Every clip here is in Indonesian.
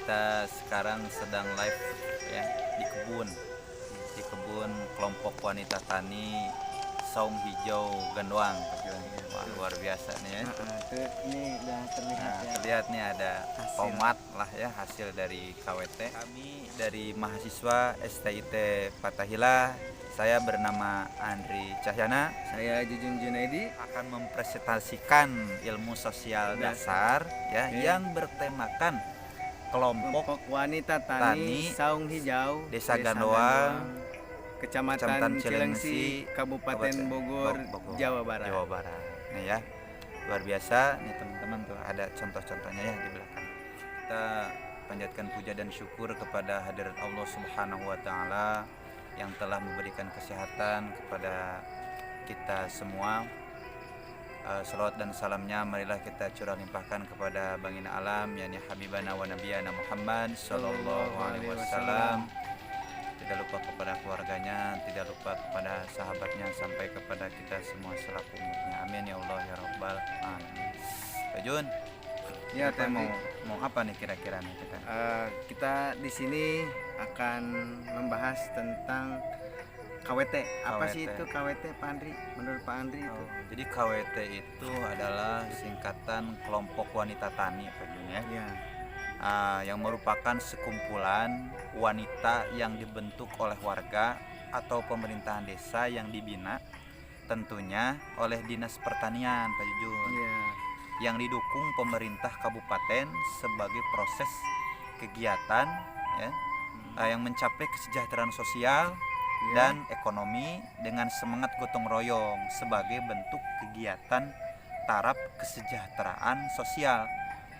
Kita sekarang sedang live ya di kebun kelompok wanita tani Saung Hijau Gandoang. Wah, luar biasa nih ya. Ini udah terlihat Nah, ya. terlihat nih ada Hasil. tomat lah ya, hasil dari KWT. Kami dari mahasiswa STIT Fatahillah. Saya bernama Andri Cahyana. Saya Jujun Junaidi. Akan mempresentasikan ilmu sosial dasar ya, yang bertemakan kelompok wanita Tani, tani Saung Hijau Desa Gandoang, Kecamatan Cilengsi, Kabupaten Bogor, Jawa Barat. Nih ya, luar biasa nih teman-teman, tuh ada contoh-contohnya ya di belakang. Kita panjatkan puja dan syukur kepada hadirat Allah Subhanahu wa taala yang telah memberikan kesehatan kepada kita semua. Salawat dan salamnya marilah kita curah limpahkan kepada Bangina Alam, yakni Habibana wa Nabiyana Muhammad sallallahu alaihi wasallam. Tidak lupa kepada keluarganya, tidak lupa kepada sahabatnya, sampai kepada kita semua selaku umatnya. Amin ya Allah ya Rabbal alamin. Pak Jun, Ya, kita mau apa nih kira-kira nih kita? Kita di sini akan membahas tentang KWT. Apa sih KWT? itu KWT, Pak Andri? Menurut Pak Andri itu? Jadi KWT itu adalah singkatan kelompok wanita tani, Pak Jun ya. Ya. Yang merupakan sekumpulan wanita yang dibentuk oleh warga atau pemerintahan desa yang dibina tentunya oleh Dinas Pertanian, Pak Jun. Ya. Yang didukung pemerintah kabupaten sebagai proses kegiatan ya, yang mencapai kesejahteraan sosial dan ekonomi dengan semangat gotong royong sebagai bentuk kegiatan taraf kesejahteraan sosial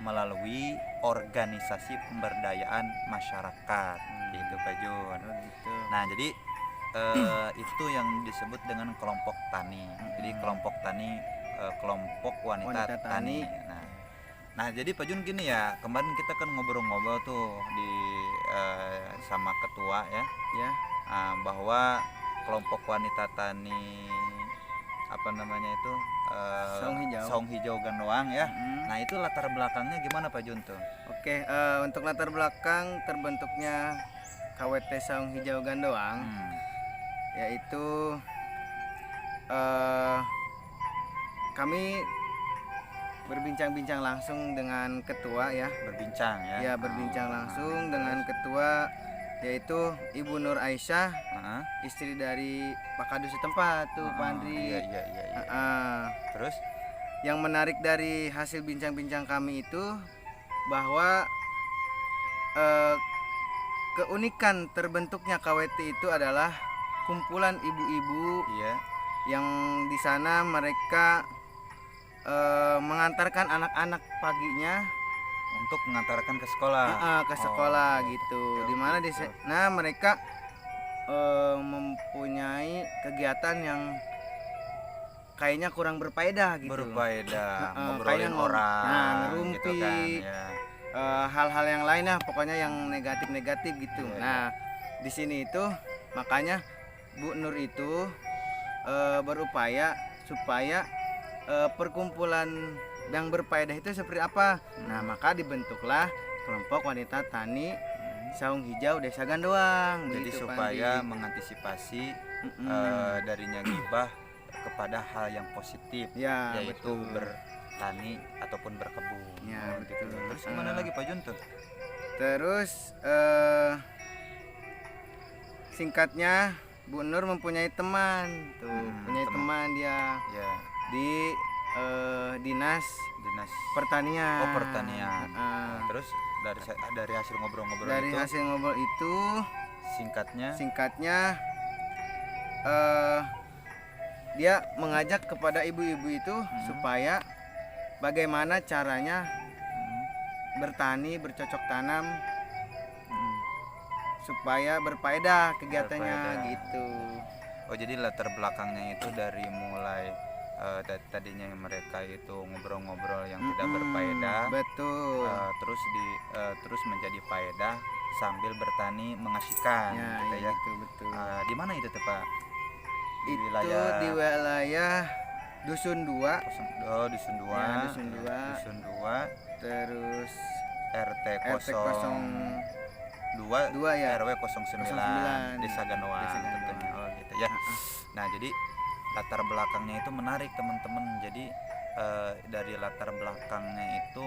melalui organisasi pemberdayaan masyarakat gitu Pak Jun. Gitu. Nah jadi itu yang disebut dengan kelompok tani. Jadi kelompok tani, kelompok wanita tani. Nah jadi Pak Jun gini ya, kemarin kita kan ngobrol-ngobrol tuh di sama ketua ya, bahwa kelompok wanita tani apa namanya itu Saung Hijau Gandoang ya. Nah itu latar belakangnya gimana Pak Jun tuh? Oke, untuk latar belakang terbentuknya KWT Saung Hijau Gandoang yaitu kami berbincang-bincang langsung dengan ketua ya. Berbincang langsung dengan ketua, yaitu Ibu Nur Aisyah, istri dari Pak Kadus setempat tuh, Pak Andri. Terus yang menarik dari hasil bincang-bincang kami itu bahwa keunikan terbentuknya KWT itu adalah kumpulan ibu-ibu yang di sana mereka mengantarkan anak-anak paginya untuk mengantarkan ke sekolah. Gitu. Dimana di sana mereka mempunyai kegiatan yang kayaknya kurang berfaedah gitu. Ngobrolin orang, ngerumpi, gitu kan ya. Hal-hal yang lainnya, pokoknya yang negatif-negatif gitu. Nah, di sini itu makanya Bu Nur itu berupaya supaya perkumpulan yang berfaedah itu seperti apa. Nah, maka dibentuklah kelompok wanita tani Saung Hijau Desa Gandoang. Jadi begitu, supaya mengantisipasi darinya gibah kepada hal yang positif, yaitu bertani ataupun berkebun. Gitu. Terus gimana lagi Pak Jun tuh? Terus singkatnya Bu Nur mempunyai teman tuh, teman dia di dinas pertanian. Pertanian. Terus dari hasil ngobrol-ngobrol itu singkatnya dia mengajak kepada ibu-ibu itu supaya bagaimana caranya bertani, bercocok tanam supaya berfaedah kegiatannya gitu. Jadi latar belakangnya itu dari mulai tadinya mereka itu ngobrol-ngobrol yang tidak berfaedah, betul. Terus menjadi faedah sambil bertani mengasihkan, gitu ya. Gitu, betul. Di mana itu tuh Pak? Di wilayah Dusun 2. Dusun 2. Dusun 2. Dusun 2. Terus RT RT 02 02 ya. RW 09 09 Desa Ganoan Desa Ganoan. tentunya. Oh gitu ya. Nah, jadi latar belakangnya itu menarik teman-teman. Jadi dari latar belakangnya itu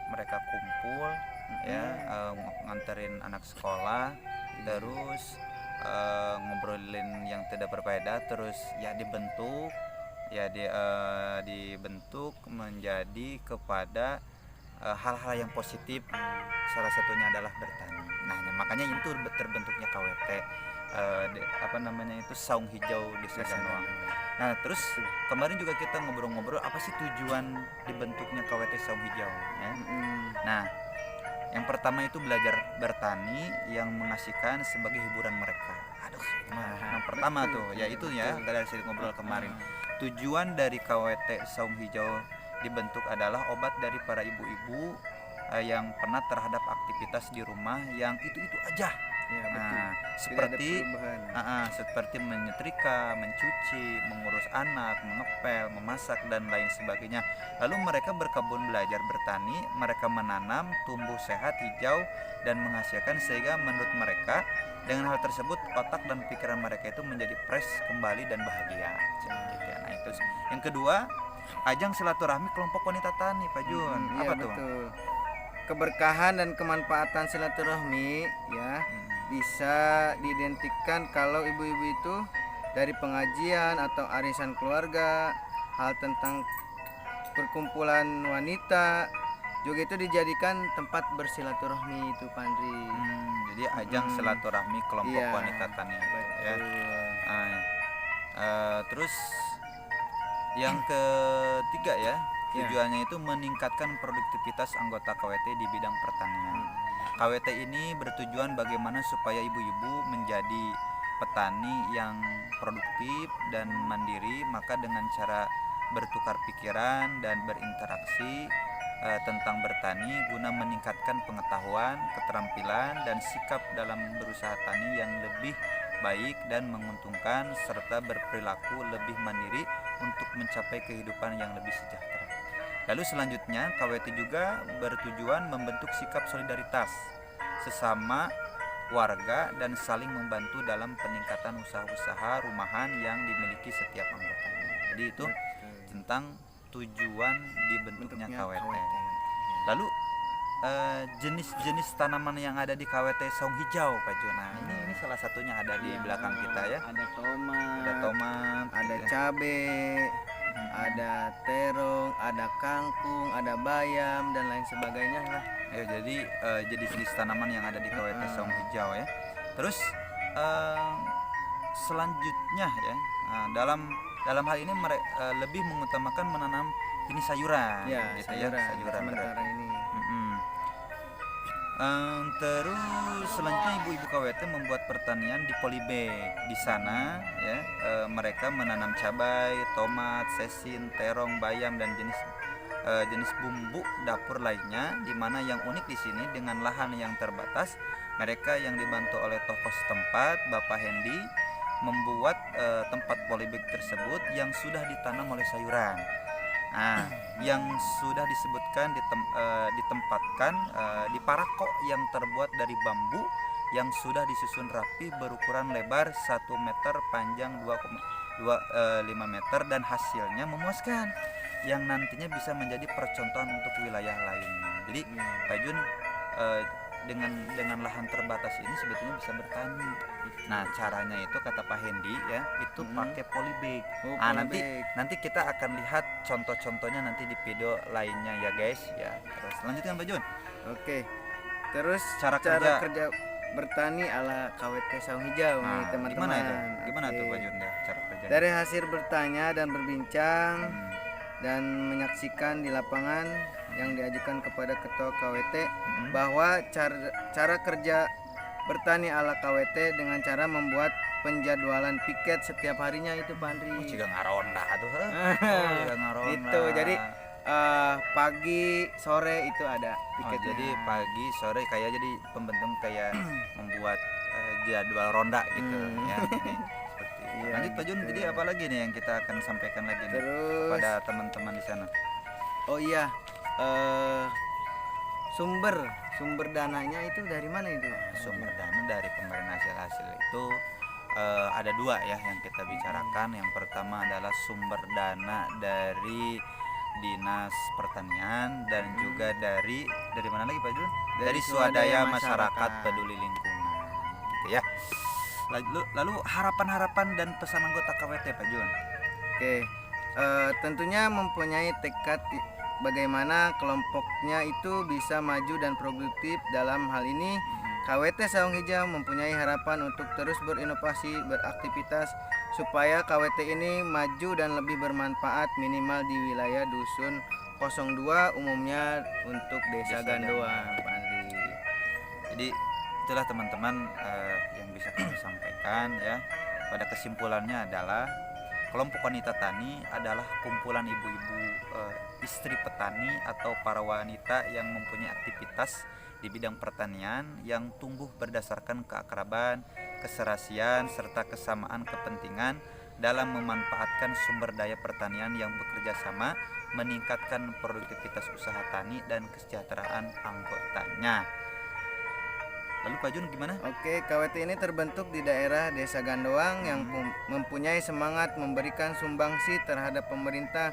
mereka kumpul ya, nganterin anak sekolah, terus ngobrolin yang tidak berfaedah, terus ya dibentuk menjadi kepada hal-hal yang positif. Salah satunya adalah bertani. Nah, makanya itu terbentuknya KWT, itu saung hijau Desa Ganoan. Nah, terus kemarin juga kita ngobrol-ngobrol apa sih tujuan dibentuknya KWT saung hijau ya. Nah, yang pertama itu belajar bertani yang mengasihkan sebagai hiburan mereka. Aduh, yang pertama tuh ya itu ya dari hasil ngobrol kemarin. Tujuan dari KWT saung hijau dibentuk adalah obat dari para ibu-ibu yang penat terhadap aktivitas di rumah yang itu aja. Ya, betul. Nah, seperti menyetrika, mencuci, mengurus anak, mengepel, memasak dan lain sebagainya. Lalu mereka berkebun belajar bertani, mereka menanam tumbuh sehat, hijau dan menghasilkan, sehingga menurut mereka dengan hal tersebut otak dan pikiran mereka itu menjadi fresh kembali dan bahagia. Gitu ya. Nah, itu. Yang kedua, ajang silaturahmi kelompok wanita tani, Pak Jun. Apa tuh? Betul. Keberkahan dan kemanfaatan silaturahmi ya bisa diidentikan kalau ibu-ibu itu dari pengajian atau arisan keluarga, hal tentang perkumpulan wanita juga itu dijadikan tempat bersilaturahmi itu, Pandri. Jadi ajang silaturahmi kelompok wanita tani ya. Terus yang ketiga ya, tujuannya itu meningkatkan produktivitas anggota KWT di bidang pertanian. KWT ini bertujuan bagaimana supaya ibu-ibu menjadi petani yang produktif dan mandiri, maka dengan cara bertukar pikiran dan berinteraksi tentang bertani guna meningkatkan pengetahuan, keterampilan dan sikap dalam berusaha tani yang lebih baik dan menguntungkan, serta berperilaku lebih mandiri untuk mencapai kehidupan yang lebih sejahtera. Lalu selanjutnya, KWT juga bertujuan membentuk sikap solidaritas sesama warga dan saling membantu dalam peningkatan usaha-usaha rumahan yang dimiliki setiap anggotanya. Jadi itu tentang tujuan dibentuknya KWT. Lalu jenis-jenis tanaman yang ada di KWT saung hijau, Pak Jona. Ini salah satunya ada di belakang kita ya. Ada tomat, ada gitu. cabe, ada terong, ada kangkung, ada bayam dan lain sebagainya lah. Ya, jadi jenis tanaman yang ada di KWT saung hijau ya. Terus selanjutnya ya, dalam hal ini lebih mengutamakan menanam jenis sayuran, gitu sayuran sementara ini. Terus selanjutnya ibu-ibu KWT membuat pertanian di polybag. Di sana ya, mereka menanam cabai, tomat, sesin, terong, bayam dan jenis bumbu dapur lainnya. Di mana yang unik di sini, dengan lahan yang terbatas, mereka yang dibantu oleh tokoh setempat, Bapak Hendy, membuat tempat polybag tersebut yang sudah ditanam oleh sayuran. Nah, yang sudah disebutkan ditempatkan di parako yang terbuat dari bambu yang sudah disusun rapi berukuran lebar 1 meter, panjang 2,5 meter, dan hasilnya memuaskan yang nantinya bisa menjadi percontohan untuk wilayah lainnya. Jadi Pak Jun, dengan lahan terbatas ini sebetulnya bisa bertani. Nah, caranya itu kata Pak Hendy ya, itu pakai polybag. Nanti kita akan lihat contoh-contohnya nanti di video lainnya ya guys ya. Terus lanjutkan Pak Jun. Oke. Terus cara kerja bertani ala KWT saung hijau nih teman-teman. Gimana tuh Pak Jun ya cara kerjanya? Dari hasil bertanya dan berbincang dan menyaksikan di lapangan yang diajukan kepada ketua KWT bahwa cara kerja bertani ala KWT dengan cara membuat penjadwalan piket setiap harinya itu, Pak Andri. Jika ngaronda tuh. Itu jadi pagi sore itu ada piketnya. Jadi pagi sore kayak jadi pembentuk kayak membuat jadwal ronda gitu ya. Lanjut Pak Jun, jadi apa lagi nih yang kita akan sampaikan lagi nih kepada teman-teman di sana? Oh iya, sumber dananya itu dari mana itu? Sumber dana dari pemberian hasil itu ada dua ya yang kita bicarakan. Yang pertama adalah sumber dana dari Dinas Pertanian dan juga dari mana lagi Pak Jun? Dari swadaya masyarakat peduli lingkungan gitu ya. Lalu harapan-harapan dan pesan anggota KWT Pak Jun. Oke, tentunya mempunyai tekad bagaimana kelompoknya itu bisa maju dan produktif. Dalam hal ini KWT Saung Hijau mempunyai harapan untuk terus berinovasi, beraktivitas supaya KWT ini maju dan lebih bermanfaat minimal di wilayah Dusun 02 umumnya untuk Desa Gandoang, Pak Andri. Jadi itulah teman-teman yang bisa kami sampaikan ya. Pada kesimpulannya adalah kelompok wanita tani adalah kumpulan ibu-ibu istri petani atau para wanita yang mempunyai aktivitas di bidang pertanian yang tumbuh berdasarkan keakraban, keserasian, serta kesamaan kepentingan dalam memanfaatkan sumber daya pertanian yang bekerja sama, meningkatkan produktivitas usaha tani dan kesejahteraan anggotanya. Lalu Pak Jun gimana? Oke, KWT ini terbentuk di daerah Desa Gandoang yang mempunyai semangat memberikan sumbangsi terhadap pemerintah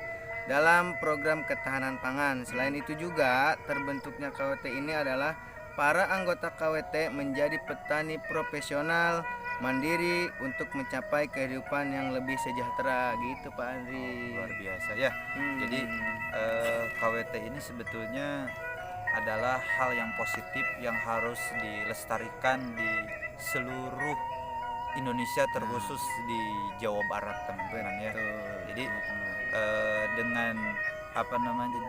dalam program ketahanan pangan. Selain itu juga terbentuknya KWT ini adalah para anggota KWT menjadi petani profesional mandiri untuk mencapai kehidupan yang lebih sejahtera gitu Pak Andri. Luar biasa ya. Jadi KWT ini sebetulnya adalah hal yang positif yang harus dilestarikan di seluruh Indonesia, terkhusus di Jawa Barat teman-teman ya. Jadi dengan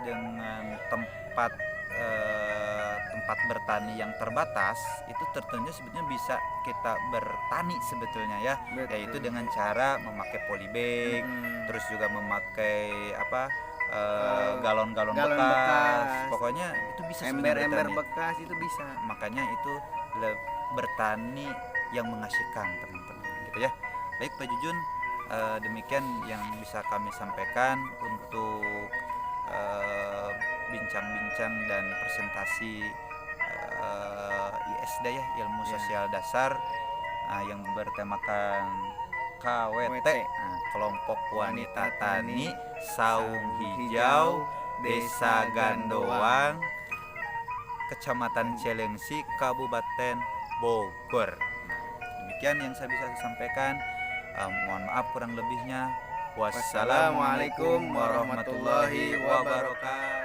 dengan tempat bertani yang terbatas itu tentunya sebetulnya bisa kita bertani sebetulnya ya. Betul. Yaitu dengan cara memakai polybag, terus juga memakai galon-galon bekas. Pokoknya itu bisa ember-ember bekas itu bisa. Makanya itu bertani yang mengasihkan teman-teman gitu ya. Baik Pak Jujun, demikian yang bisa kami sampaikan untuk bincang-bincang dan presentasi ISD ya, ilmu sosial dasar yang bertemakan KWT, kelompok wanita tani Saung Hijau Desa Gandoang, Kecamatan Cilengsi, Kabupaten Bogor. Demikian yang saya bisa sampaikan. Mohon maaf kurang lebihnya. Wassalamualaikum warahmatullahi wabarakatuh.